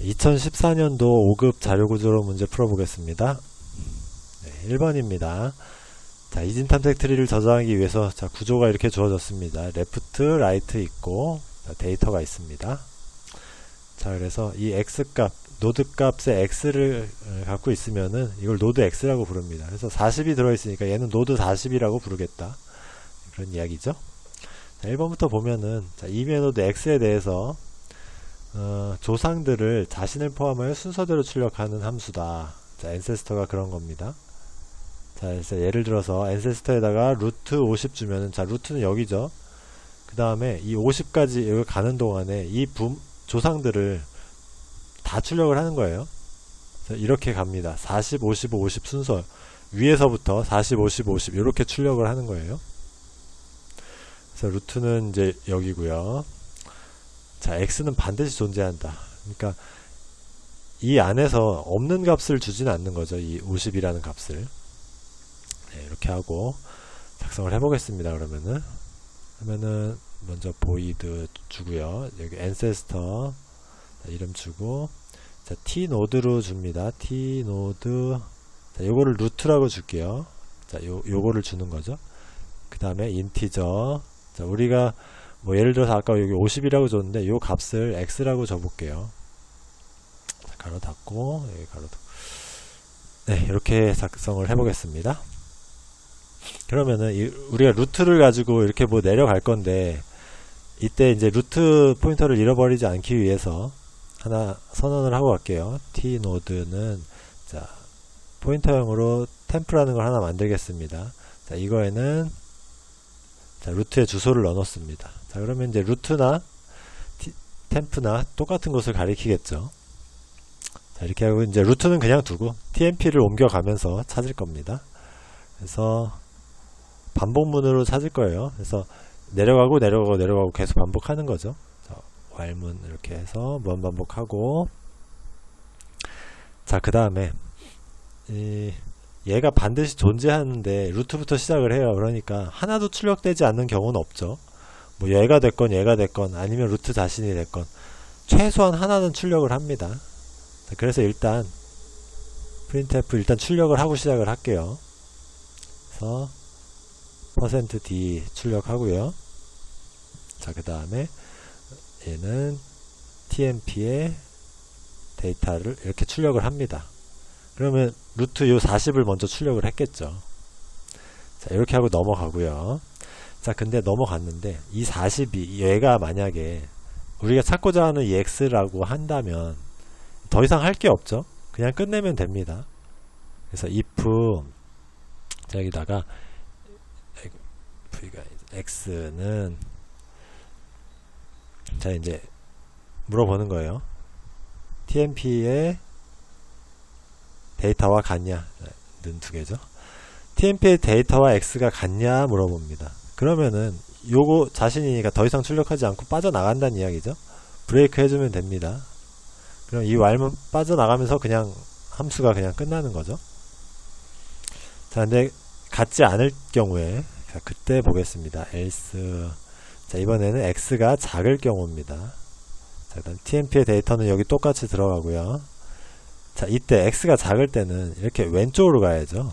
2014년도 5급 자료구조로 문제 풀어보겠습니다. 1번입니다. 자, 이진탐색 트리를 저장하기 위해서 자, 구조가 이렇게 주어졌습니다. 레프트, 라이트 있고 자, 데이터가 있습니다. 자, 그래서 이 x값, 노드 값의 x를 갖고 있으면은 이걸 노드 x라고 부릅니다. 그래서 40이 들어있으니까 얘는 노드 40이라고 부르겠다. 그런 이야기죠. 자, 1번부터 보면은 자, 이메 노드 x에 대해서 조상들을 자신을 포함하여 순서대로 출력하는 함수다. 자, ancestor가 그런 겁니다. 자, 그래서 예를 들어서 ancestor에다가 루트 50 주면은, 자, 루트는 여기죠. 그 다음에 이 50까지 여기 가는 동안에 이 조상들을 다 출력을 하는 거예요. 이렇게 갑니다. 40, 55, 50 순서. 위에서부터 40, 50, 50 이렇게 출력을 하는 거예요. 그래서 루트는 이제 여기고요. 자, x는 반드시 존재한다. 그러니까 이 안에서 없는 값을 주지는 않는 거죠. 이 50이라는 값을. 네, 이렇게 하고 작성을 해보겠습니다. 그러면은 먼저 void 주고요. 여기 ancestor 이름 주고, 자, t 노드로 줍니다. t 노드. 자, 요거를 루트라고 줄게요. 자, 요거를 주는 거죠. 그 다음에 인티저. 자, 우리가 뭐 예를 들어서 아까 여기 50이라고 줬는데 요 값을 x라고 줘볼게요. 자, 가로 닫고 여기 가로 닫고. 네, 이렇게 작성을 해보겠습니다. 그러면은 우리가 루트를 가지고 이렇게 뭐 내려갈 건데, 이때 이제 루트 포인터를 잃어버리지 않기 위해서 하나 선언을 하고 갈게요. t 노드는 자, 포인터형으로 템프라는 걸 하나 만들겠습니다. 자, 이거에는 자, 루트의 주소를 넣어놓습니다. 자, 그러면 이제 루트나 템프나 똑같은 곳을 가리키겠죠. 자, 이렇게 하고 이제 루트는 그냥 두고 tmp를 옮겨가면서 찾을 겁니다. 그래서 반복문으로 찾을 거예요. 그래서 내려가고 내려가고 내려가고 계속 반복하는 거죠. 자, while문 이렇게 해서 무한반복하고, 자, 그 다음에 얘가 반드시 존재하는데 루트부터 시작을 해요. 그러니까 하나도 출력되지 않는 경우는 없죠. 뭐 얘가 됐건 얘가 됐건 아니면 루트 자신이 됐건 최소한 하나는 출력을 합니다. 자, 그래서 일단 printf 일단 출력을 하고 시작을 할게요. 그래서 %d 출력하고요. 자, 그 다음에 얘는 tmp의 데이터를 이렇게 출력을 합니다. 그러면 루트 요 40을 먼저 출력을 했겠죠. 자, 이렇게 하고 넘어가고요. 자, 근데 넘어갔는데 이 40이 얘가 만약에 우리가 찾고자 하는 이 x라고 한다면 더 이상 할 게 없죠. 그냥 끝내면 됩니다. 그래서 if 자, 여기다가 x는 자, 이제 물어보는 거예요. tmp의 데이터와 같냐? 는 두 개죠. tmp의 데이터와 x가 같냐 물어봅니다. 그러면은 요거 자신이니까 더 이상 출력하지 않고 빠져나간다는 이야기죠. 브레이크 해주면 됩니다. 그럼 이 while문 빠져나가면서 그냥 함수가 그냥 끝나는 거죠. 자, 근데 같지 않을 경우에 자, 그때 보겠습니다. else. 자, 이번에는 x가 작을 경우입니다. 자, 그다음 tmp의 데이터는 여기 똑같이 들어가고요. 자, 이때 x가 작을 때는 이렇게 왼쪽으로 가야죠.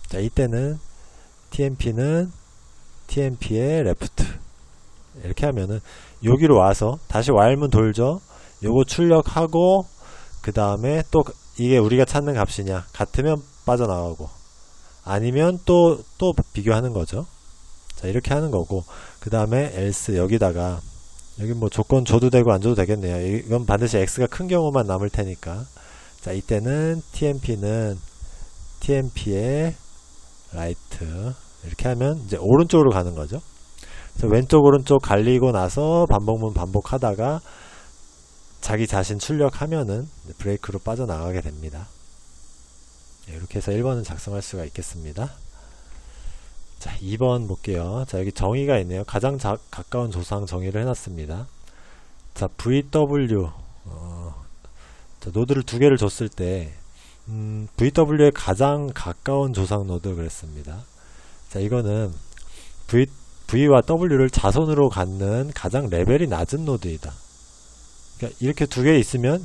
자, 이때는 tmp는 tmp의 left 이렇게 하면은 여기로 와서 다시 while문 돌죠. 요거 출력하고 그 다음에 또 이게 우리가 찾는 값이냐 같으면 빠져나가고 아니면 또 비교하는 거죠. 자, 이렇게 하는 거고, 그 다음에 else 여기다가 여기 뭐 조건 줘도 되고 안 줘도 되겠네요. 이건 반드시 x가 큰 경우만 남을 테니까. 자, 이때는 tmp는 tmp의 right 이렇게 하면 이제 오른쪽으로 가는 거죠. 그래서 왼쪽 오른쪽 갈리고 나서 반복문 반복하다가 자기 자신 출력하면은 브레이크로 빠져나가게 됩니다. 이렇게 해서 1번은 작성할 수가 있겠습니다. 자, 2번 볼게요. 자, 여기 정의가 있네요. 가장 가까운 조상 정의를 해놨습니다. 자, VW 자, 노드를 두 개를 줬을 때 VW의 가장 가까운 조상 노드 그랬습니다. 자, 이거는 V와 W를 자손으로 갖는 가장 레벨이 낮은 노드이다. 그러니까 이렇게 두 개 있으면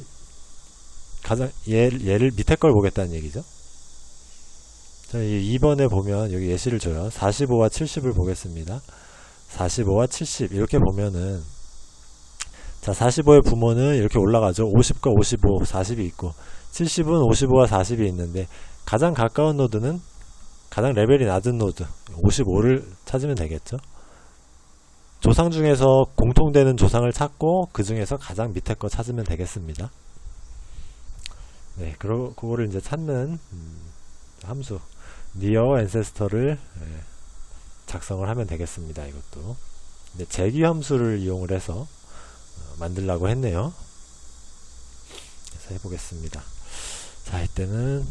얘를 밑에 걸 보겠다는 얘기죠. 자, 2번에 보면 여기 예시를 줘요. 45와 70을 보겠습니다. 45와 70 이렇게 보면은, 자, 45의 부모는 이렇게 올라가죠. 50과 55, 40이 있고, 70은 55와 40이 있는데, 가장 가까운 노드는 가장 레벨이 낮은 노드 55를 찾으면 되겠죠. 조상 중에서 공통되는 조상을 찾고 그 중에서 가장 밑에 거 찾으면 되겠습니다. 네, 그거를 이제 찾는 함수 near ancestor를 작성을 하면 되겠습니다. 이것도. 근데 재기 함수를 이용을 해서 만들려고 했네요. 그래서 해보겠습니다. 자, 이때는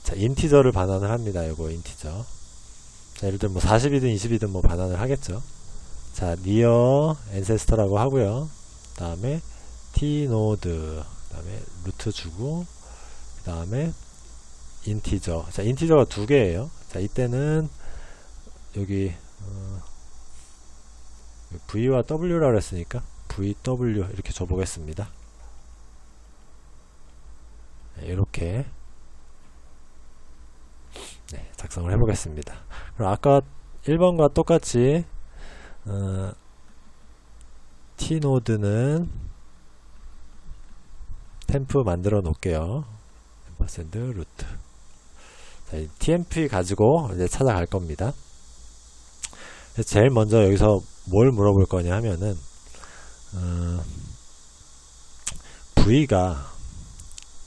자, 인티저를 반환을 합니다. 요거 인티저. 자, 예를 들면 뭐 40이든 20이든 뭐 반환을 하겠죠. 자, near ancestor라고 하고요. 그 다음에 tnode, 그 다음에 루트 주고, 그 다음에 인티저. 자, 인티저가 두 개예요. 자, 이때는 여기 v와 w라고 했으니까 vw 이렇게 줘보겠습니다. 네, 이렇게 작성을 해보겠습니다. 그럼 아까 1번과 똑같이 t노드는 템프 만들어 놓을게요. 루트. 자, 이 tmp 가지고 이제 찾아갈 겁니다. 제일 먼저 여기서 뭘 물어볼 거냐 하면은 v가,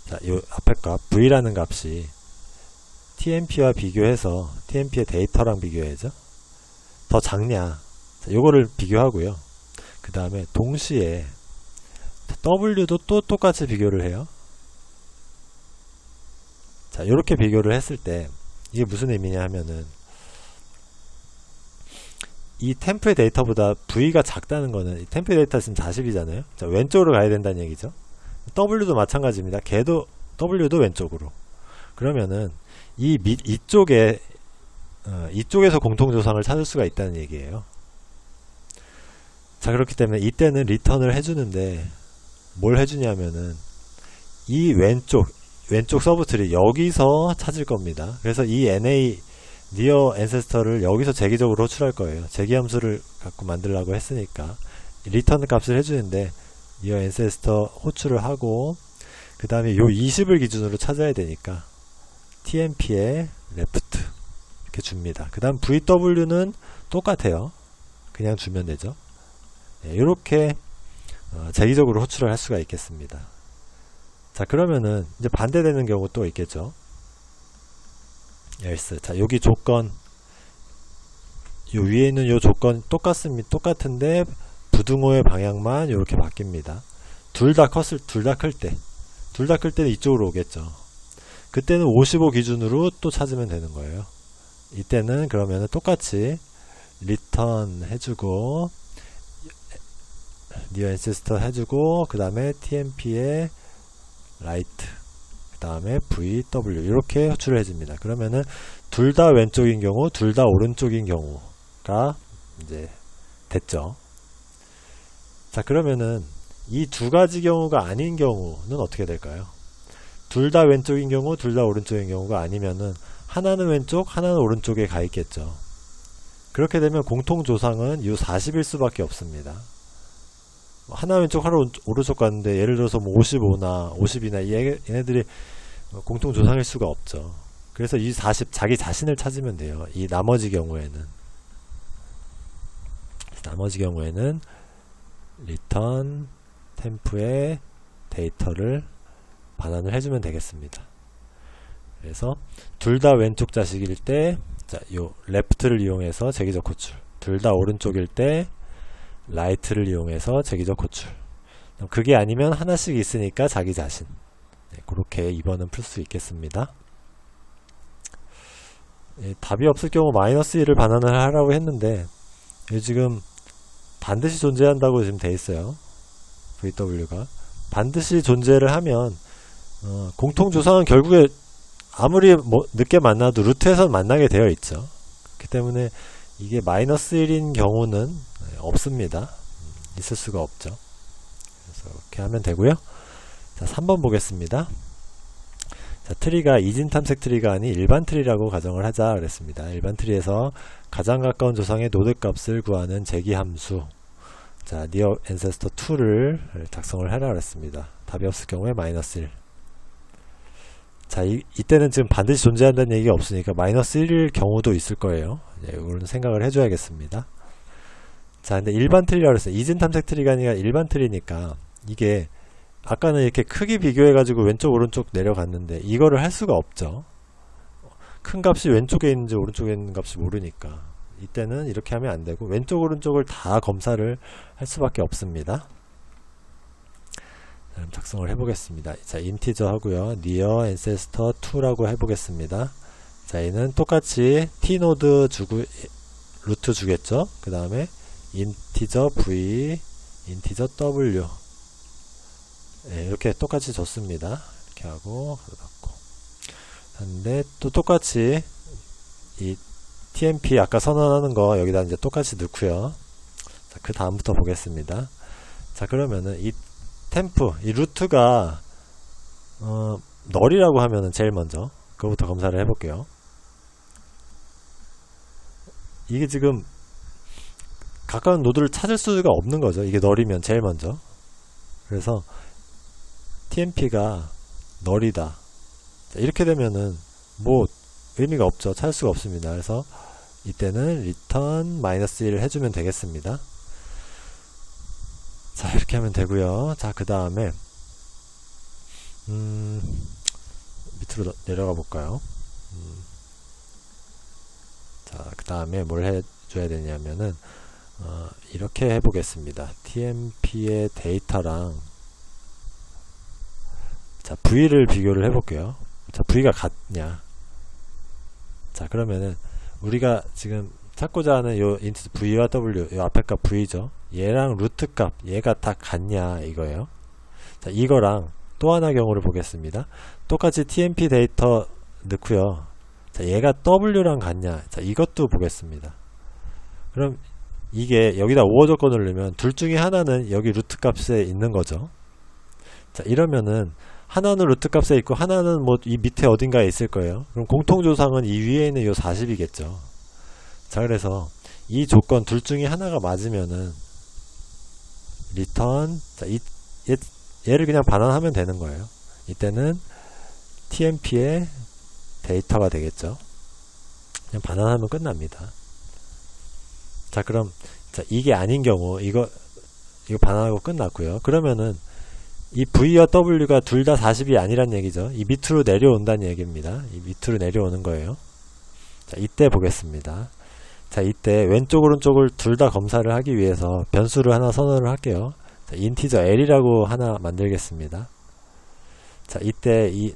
자, 요 앞에 값 v라는 값이 tmp와 비교해서 tmp의 데이터랑 비교해야죠. 더 작냐, 자, 요거를 비교하고요. 그 다음에 동시에 w도 또 똑같이 비교를 해요. 자, 요렇게 비교를 했을 때 이게 무슨 의미냐 하면은 이 템프의 데이터보다 v가 작다는 거는, 이 템프의 데이터 지금 40이잖아요. 자, 왼쪽으로 가야 된다는 얘기죠. w도 마찬가지입니다. 걔도 w도 왼쪽으로. 그러면은 이쪽에 이쪽에서 공통조상을 찾을 수가 있다는 얘기예요. 자, 그렇기 때문에 이때는 리턴을 해주는데 뭘 해주냐면은 이 왼쪽 서브트리 여기서 찾을 겁니다. 그래서 이 NA near ancestor를 여기서 재기적으로 호출할 거예요. 재기 함수를 갖고 만들려고 했으니까 리턴 값을 해주는데 near ancestor 호출을 하고, 그 다음에 요 20을 기준으로 찾아야 되니까 tmp에 left 이렇게 줍니다. 그 다음 vw는 똑같아요. 그냥 주면 되죠. 네, 이렇게 재기적으로 호출을 할 수가 있겠습니다. 자, 그러면은 이제 반대되는 경우 또 있겠죠. else. 자, 여기 조건, 요 위에 있는 요 조건 똑같은데 부등호의 방향만 이렇게 바뀝니다. 둘 다 클 때는 이쪽으로 오겠죠. 그때는 55 기준으로 또 찾으면 되는 거예요. 이때는 그러면은 똑같이 return 해주고 near ancestor 해주고, 그 다음에 tmp에 right, 그 다음에 vw 이렇게 호출을 해줍니다. 그러면은 둘 다 왼쪽인 경우, 둘 다 오른쪽인 경우가 이제 됐죠. 자, 그러면은 이 두 가지 경우가 아닌 경우는 어떻게 될까요? 둘 다 왼쪽인 경우, 둘 다 오른쪽인 경우가 아니면은 하나는 왼쪽, 하나는 오른쪽에 가 있겠죠. 그렇게 되면 공통조상은 이 40일 수밖에 없습니다. 하나 왼쪽, 하나 오른쪽 갔는데 예를 들어서 뭐 55나 50이나 얘네들이 공통조상일 수가 없죠. 그래서 이 40 자기 자신을 찾으면 돼요. 이 나머지 경우에는 return 템프의 데이터를 반환을 해주면 되겠습니다. 그래서 둘 다 왼쪽 자식일 때, 자, 요 left를 이용해서 재기적 호출, 둘 다 오른쪽일 때 right를 이용해서 재기적 호출. 그게 아니면 하나씩 있으니까 자기 자신. 네, 그렇게 2번은 풀 수 있겠습니다. 예, 답이 없을 경우 -1을 반환을 하라고 했는데 지금 반드시 존재한다고 지금 돼 있어요. VW가 반드시 존재를 하면 공통조상은 결국에 아무리 늦게 만나도 루트에서 만나게 되어 있죠. 그렇기 때문에 이게 -1인 경우는 없습니다. 있을 수가 없죠. 그래서 이렇게 하면 되고요. 자, 3번 보겠습니다. 자, 트리가 이진 탐색 트리가 아닌 일반 트리라고 가정을 하자 그랬습니다. 일반 트리에서 가장 가까운 조상의 노드 값을 구하는 제기 함수, 자, near ancestor 2를 작성을 하라 그랬습니다. 답이 없을 경우에 -1. 자, 이때는 지금 반드시 존재한다는 얘기가 없으니까 -1일 경우도 있을 거예요. 이런 생각을 해줘야겠습니다. 자, 근데 일반 트리라고 그랬어요. 이진 탐색 트리가 아니라 일반 트리니까 이게 아까는 이렇게 크기 비교해가지고 왼쪽 오른쪽 내려갔는데 이거를 할 수가 없죠. 큰 값이 왼쪽에 있는지 오른쪽에 있는 값이 모르니까 이때는 이렇게 하면 안되고 왼쪽 오른쪽을 다 검사를 할 수밖에 없습니다. 그럼 작성을 해보겠습니다. 자, 인티저 하고요. near ancestor 2라고 해보겠습니다. 자, 얘는 똑같이 t노드 주고 루트 주겠죠. 그 다음에 인티저 v, 인티저 w, 네, 이렇게 똑같이 줬습니다. 이렇게 하고 받고 근데 또 똑같이 이 TMP 아까 선언하는 거 여기다 이제 똑같이 넣고요. 자, 그 다음부터 보겠습니다. 자, 그러면은 이 템프, 이 루트가 널이라고 하면은 제일 먼저 그거부터 검사를 해볼게요. 이게 지금 가까운 노드를 찾을 수가 없는 거죠. 이게 널이면 제일 먼저. 그래서 TMP가 널이다. 자, 이렇게 되면은 뭐 의미가 없죠. 찾을 수가 없습니다. 그래서 이때는 return -1 해주면 되겠습니다. 자, 이렇게 하면 되고요. 자, 그 다음에 밑으로 내려가 볼까요? 자, 그 다음에 뭘 해줘야 되냐면은 이렇게 해보겠습니다. TMP의 데이터랑 자, V를 비교를 해볼게요. 자, V가 같냐? 자, 그러면은 우리가 지금 찾고자 하는 요 인트 V와 W, 요 앞에 값 V죠. 얘랑 루트 값, 얘가 다 같냐 이거예요. 자, 이거랑 또 하나 경우를 보겠습니다. 똑같이 TMP 데이터 넣고요. 자, 얘가 W랑 같냐? 자, 이것도 보겠습니다. 그럼 이게 여기다 오어 조건을 넣으면 둘 중에 하나는 여기 루트 값에 있는 거죠. 자, 이러면은 하나는 루트 값에 있고 하나는 뭐 이 밑에 어딘가에 있을 거예요. 그럼 공통조상은 이 위에 있는 요 40이겠죠. 자, 그래서 이 조건 둘 중에 하나가 맞으면은 return, 자, 얘를 그냥 반환하면 되는 거예요. 이때는 TMP의 데이터가 되겠죠. 그냥 반환하면 끝납니다. 자, 그럼 자, 이게 아닌 경우 이거 반환하고 끝났고요. 그러면은 이 V와 W가 둘 다 40이 아니란 얘기죠. 이 밑으로 내려온다는 얘기입니다. 이 밑으로 내려오는 거예요. 자, 이때 보겠습니다. 자, 이때 왼쪽 오른쪽을 둘 다 검사를 하기 위해서 변수를 하나 선언을 할게요. 자, 인티저 L이라고 하나 만들겠습니다. 자, 이때 이때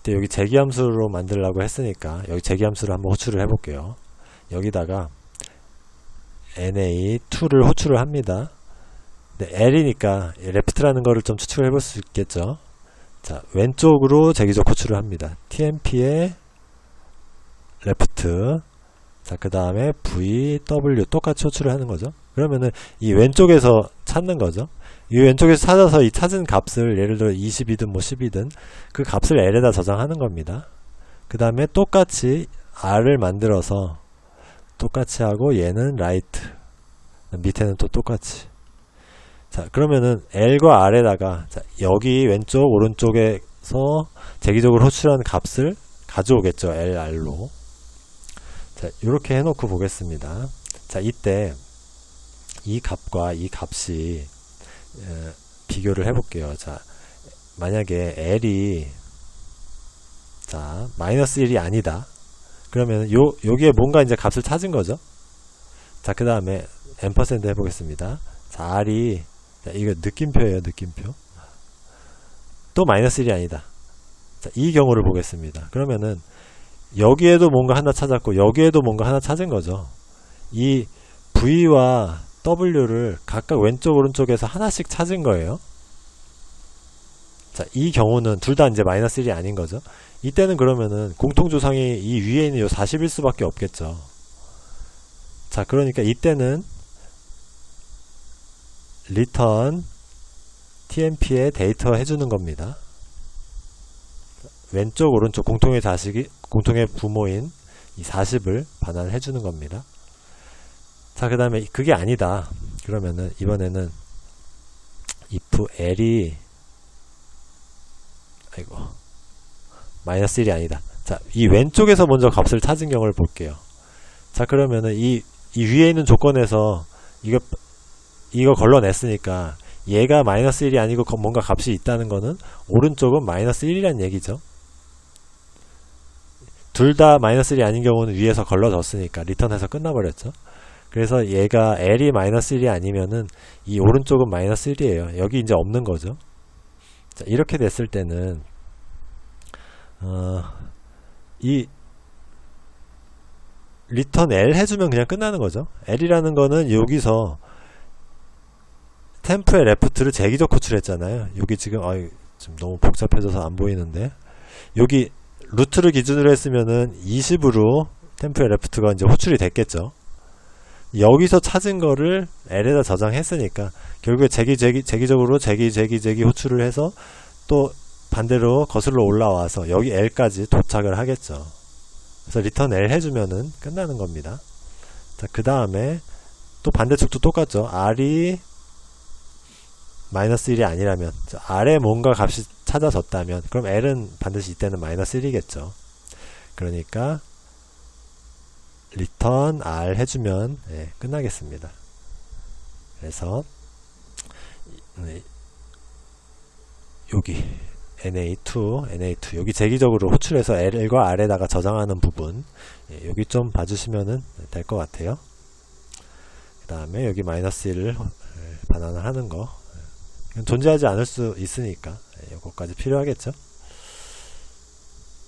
여기 제기함수로 만들려고 했으니까 여기 제기함수를 한번 호출을 해볼게요. 여기다가 NA2를 호출을 합니다. 네, L이니까 left라는 거를 좀 추측을 해볼 수 있겠죠. 자, 왼쪽으로 제기적 호출을 합니다. TMP의 left, 자, 그 다음에 V, W 똑같이 호출을 하는 거죠. 그러면은 이 왼쪽에서 찾는 거죠. 이 왼쪽에서 찾아서 이 찾은 값을 예를 들어 20이든 뭐 10이든 그 값을 L에다 저장하는 겁니다. 그 다음에 똑같이 R을 만들어서 똑같이 하고 얘는 right, 밑에는 또 똑같이. 자, 그러면은 L과 R에다가 자, 여기 왼쪽 오른쪽에서 제기적으로 호출한 값을 가져오겠죠. LR로. 자, 이렇게 해놓고 보겠습니다. 자, 이때 이 값과 이 값이 비교를 해볼게요. 자, 만약에 L이 자 -1이 아니다. 그러면 여기에 뭔가 이제 값을 찾은 거죠. 자, 그 다음에 앰퍼센드 해보겠습니다. 자, R이 자, 이거 느낌표예요. 느낌표. 또 -1이 아니다. 자, 이 경우를 보겠습니다. 그러면은 여기에도 뭔가 하나 찾았고 여기에도 뭔가 하나 찾은 거죠. 이 V와 W를 각각 왼쪽 오른쪽에서 하나씩 찾은 거예요. 자, 이 경우는 둘 다 이제 -1이 아닌 거죠. 이때는 그러면은 공통조상이 이 위에 있는 요 40일 수밖에 없겠죠. 자, 그러니까 이때는 return tmp에 데이터 해주는 겁니다. 왼쪽 오른쪽 공통의 부모인 이 40을 반환을 해주는 겁니다. 자, 그 다음에 그게 아니다 그러면은 이번에는 if l이 마이너스 1이 아니다. 자, 이 왼쪽에서 먼저 값을 찾은 경우를 볼게요. 자, 그러면은 이 위에 있는 조건에서 이거 걸러냈으니까 얘가 마이너스 1이 아니고 뭔가 값이 있다는 거는 오른쪽은 마이너스 1이란 얘기죠. 둘 다 마이너스 1이 아닌 경우는 위에서 걸러졌으니까 리턴해서 끝나버렸죠. 그래서 얘가 L이 마이너스 1이 아니면은 이 오른쪽은 마이너스 1이에요. 여기 이제 없는 거죠. 자, 이렇게 됐을 때는 이 리턴 L 해주면 그냥 끝나는 거죠. L이라는 거는 여기서 템프의 레프트를 재기적 호출했잖아요. 여기 지금 좀 너무 복잡해져서 안 보이는데 여기 루트를 기준으로 했으면은 20으로 템프의 레프트가 이제 호출이 됐겠죠. 여기서 찾은 거를 L에다 저장했으니까 결국에 재기적으로 재기 호출을 해서 또 반대로 거슬러 올라와서 여기 L까지 도착을 하겠죠. 그래서 리턴 L 해주면은 끝나는 겁니다. 자, 그 다음에 또 반대쪽도 똑같죠. R이 마이너스 1이 아니라면, R에 뭔가 값이 찾아졌다면 그럼 L은 반드시 이때는 마이너스 1이겠죠. 그러니까 return R 해주면 끝나겠습니다. 그래서 여기 NA2 여기 재기적으로 호출해서 L과 R에다가 저장하는 부분 여기 좀 봐주시면 될 것 같아요. 그 다음에 여기 마이너스 1을 반환을 하는 거 존재하지 않을 수 있으니까 이거까지 필요하겠죠.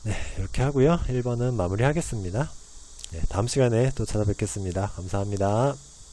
네, 이렇게 하고요. 1번은 마무리 하겠습니다. 네, 다음 시간에 또 찾아뵙겠습니다. 감사합니다.